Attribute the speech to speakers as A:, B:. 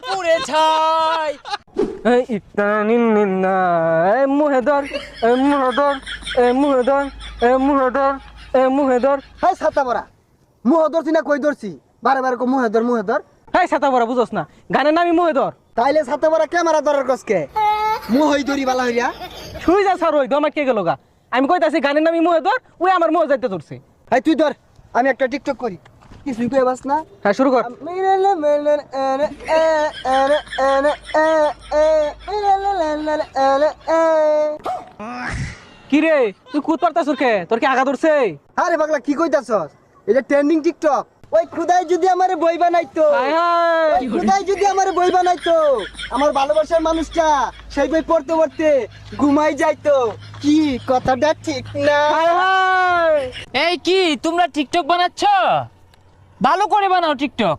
A: পুড়ে ছাই।
B: এই ইতানিন নিন্না এ মুহেদর এ মুহেদর এ মুহেদর এ মুহেদর এ মুহেদর।
C: হাই ছাতা বড়া মুহ ধরছি না কই ধরছি বারে বারে কো মুহেদর মুহেদর।
B: এই ছাতা বড়া বুঝোস না গানের নামই মুহেদর।
C: তাইলে ছাতা বড়া ক্যামেরা ধরার কসকে মুহ হই ধরি বালা হইয়া।
B: শুই যা স্যার ওই দমা কে গেল গা। আমি কইতাছি গানের নামই মুহেদর, ওই আমার মুহে যাইতে ধরছে।
C: হাই তুই ধর আমি একটা টিকটক করি কিছুই কই বাস না।
B: হ্যাঁ শুরু কর। কি রে তুই কুদ পারতাছ কে? তোর কি আগা ধরছে?
C: আরে পাগলা কি কইতাছস? এটা ট্রেন্ডিং টিকটক। ওই খুদাই যদি আমারে বই বানাইতো,
B: হায় হায়
C: ওই খুদাই যদি আমারে বই বানাইতো, আমার ভালোবাসার মানুষটা সেই বই পড়তে পড়তে ঘুমাই যাইতো। কি কথাটা ঠিক না?
B: হায় হায়।
A: এই কি তোমরা টিকটক বানাচ্ছ? ভালো করে বানাও টিকটক।